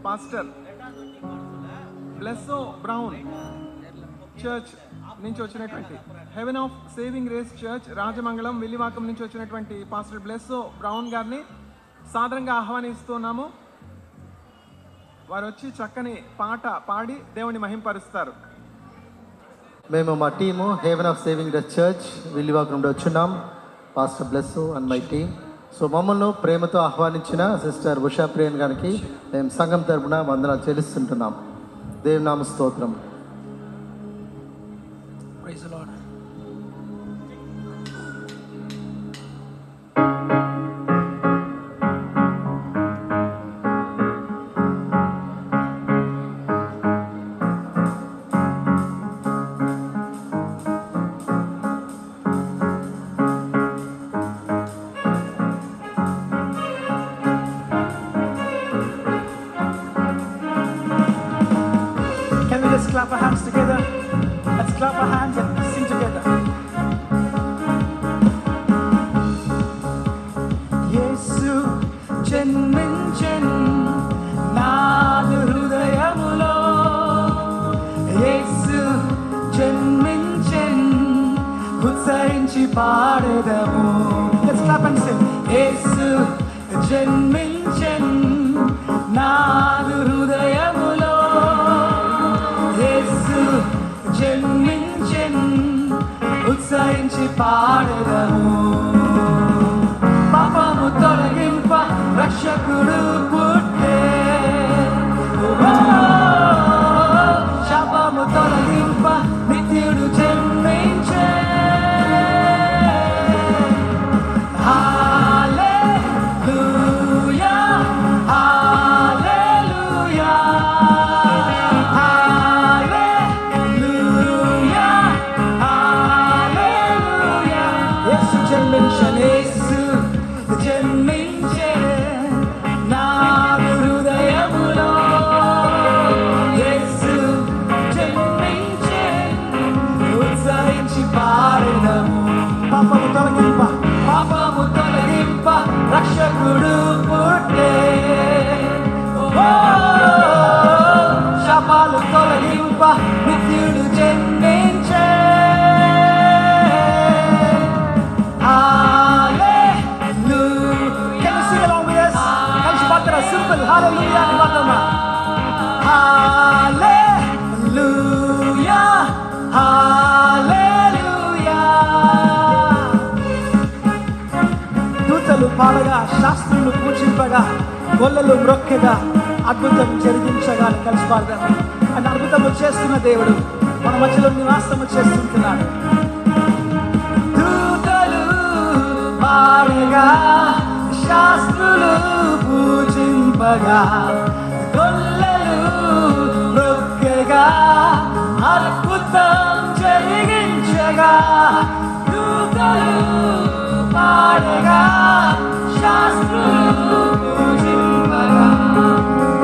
Pastor బ్లెస్సో brown church నుంచి వచ్చినటువంటి heaven of saving grace church Rajamangalam Villivakkam నుంచి వచ్చినటువంటి పాస్టర్ బ్లెస్సో బ్రౌన్ గారిని సాదరంగా ఆహ్వానిస్తున్నాము. వారు వచ్చి చక్కని పాట పాడి దేవుని మహింపరుస్తారు. మేము మా team heaven of saving grace church Villivakkam నుండి వచ్చున్నాం. Pastor Blesso and my team. So మమ్మల్ని ప్రేమతో ఆహ్వానించిన సిస్టర్ ఉషా ప్రియన్ గారికి మేము సంఘం తరపున వందనాలు చెల్లిస్తుంటున్నాం. దేవుని నామ స్తోత్రం. Praise the Lord. Can we just clap our hands together? Let's clap our hands and sing together. Yesu జన్మించెన్ నాదు హృదయములో, యేసు జన్మించెన్ ఉత్సహించి పాడెదము. Let's clap and sing. యేసు జన్మించెన్ నాదు హృదయములో, యేసు జన్మించెన్ ఉత్సహించి పాడెదము. పాపము తొలగింప రక్షకుడు పుట్టే, శాపము తొలగింప నిత్యుడు జన్మించే. హల్లెలూయా హల్లెలూయా హల్లెలూయా హల్లెలూయా. యేసు జన్మించెను, యేసు జన్మించెను నాదు హృదయములో, యేసు జన్మించెను ఉత్సహించి పాడెదము. పాపము తొలగింప, పాపము తొలగింప రక్షకుడు పుట్టే, శాపాలు తొలగింప నిత్యుడు జన్మించే. Simple hallelujah ni matama. Hallelujah hallelujah. దూతలు పాడగా, శాస్త్రులు పూజింపగా, గొల్లలు మ్రొక్కెగా, అద్భుతం జరిగించగా కలిసి పాడదాం. అని అద్భుతము చేస్తున్న దేవుడు మన మధ్యలో నివాసము చేస్తుంటున్నాడు. దూతలు పాడగా, శాస్త్రులు పూజింపగా, గొల్లలు మ్రొక్కెగా, అద్భుతం జరిగించగా. దూతలు పాడగా, శాస్త్రులు పూజింపగా,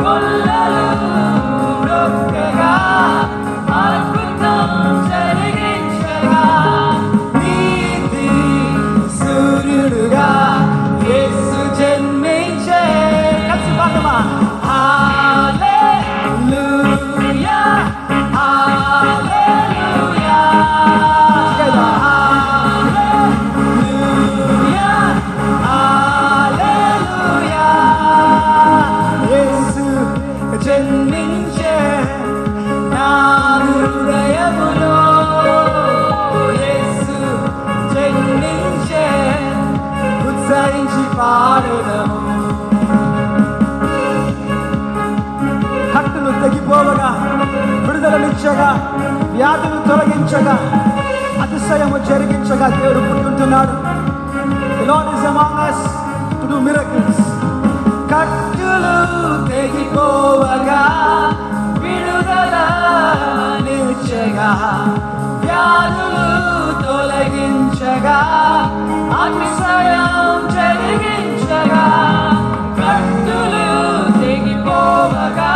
గొల్లలు మ్రొక్కెగా, అద్భుతం జరిగించగా. నీతి సూర్యుడుగా యేసు జన్మించే. కలిసి పాడమా. హల్లెలూయా హల్లెలూయా హల్లెలూయా హల్లెలూయా. యేసు జన్మించే నాదు హృదయములో, యేసు జన్మించే ఉత్సహించి పాడెదము. కట్టులు తెగిపోవగా, విడుదలనిచ్చగా, వ్యాధులు తొలగించగా, అతిశయము జరిగించగా దేవుడు పుట్టుంటున్నాడు. The Lord is among us to do miracles. కట్టులు తెగిపోవగా, విడుదలనిచ్చగా, వ్యాధులు తొలగించగా, అతిశయం జరిగించగా. కట్టులు తెగిపోవగా,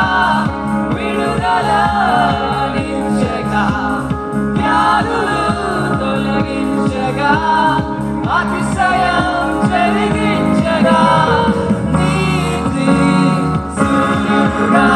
విడుదలనిచ్చగా, వ్యాధులు తొలగించగా, అతిశయం జరిగించగా. నీతి సూర్యుడుగా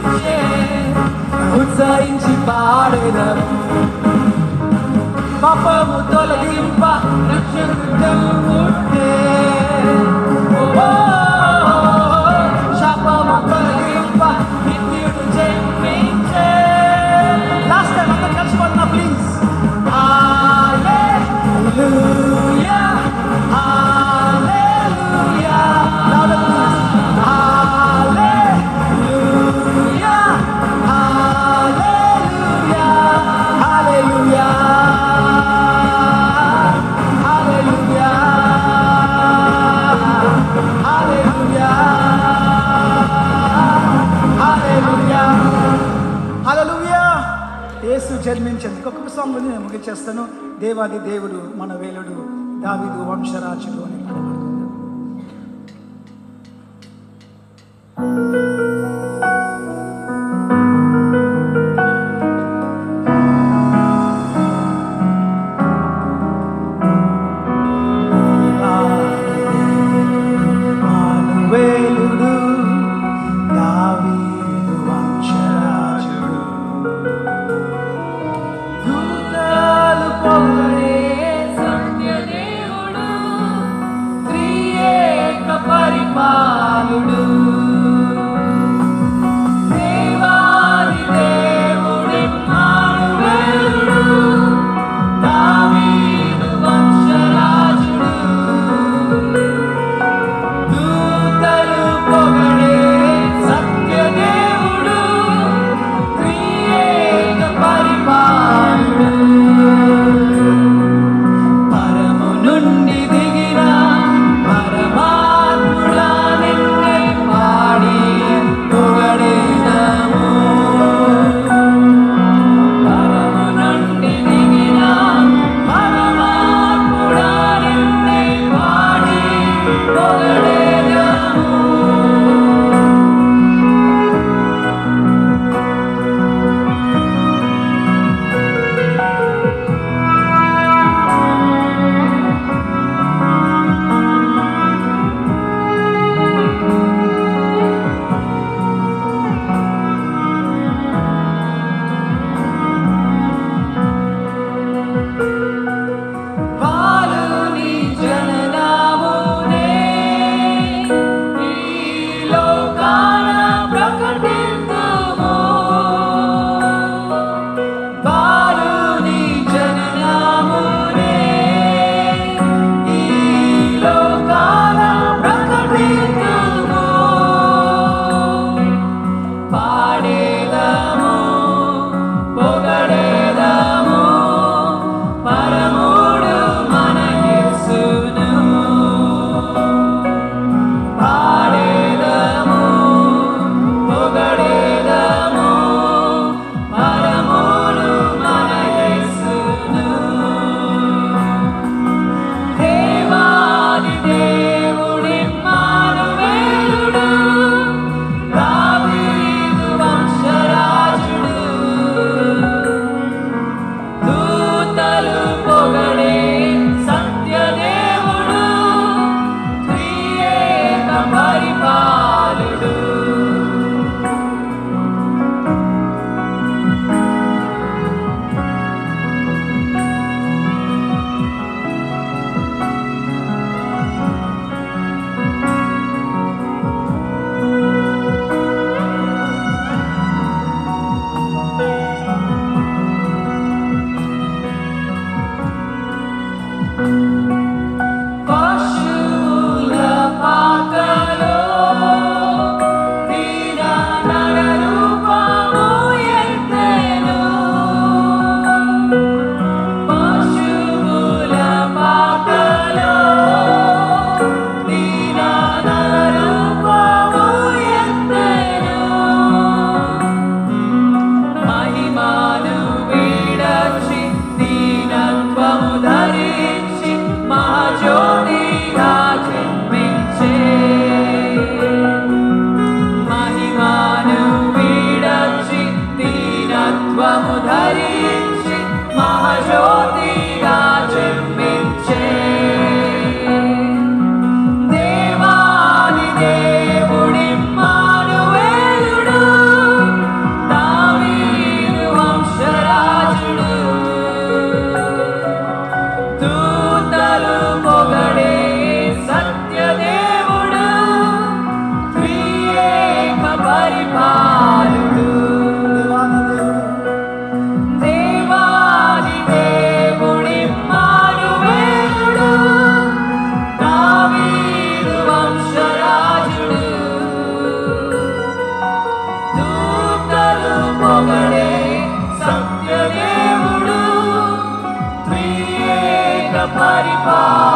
స్తుతించే ఉత్సహించి పాడేదము పాపము తొలగింప రక్షకుడు పుట్టే శాపము తొలగింప నిత్యుడు జన్మించే. లాస్ట్ టైం అందరూ కలిసి పాడుతున్నా please. Hallelujah hallelujah loud please. Hallelujah hallelujah hallelujah hallelujah hallelujah hallelujah hallelujah. Yesu జన్మించింది. ఒక్కొక్క సాంగ్ ఉంది, నేను ముగించేస్తాను. దేవాది దేవుడు మన వేలుడు దావీదు వంశరాజుడు అని పాడబడుతుంది. వేలుడు దావీదు వంశరాజుడు దూతలు పొగడే సత్యదేవుడు త్రియేక పరిపాలుడు పాడేదా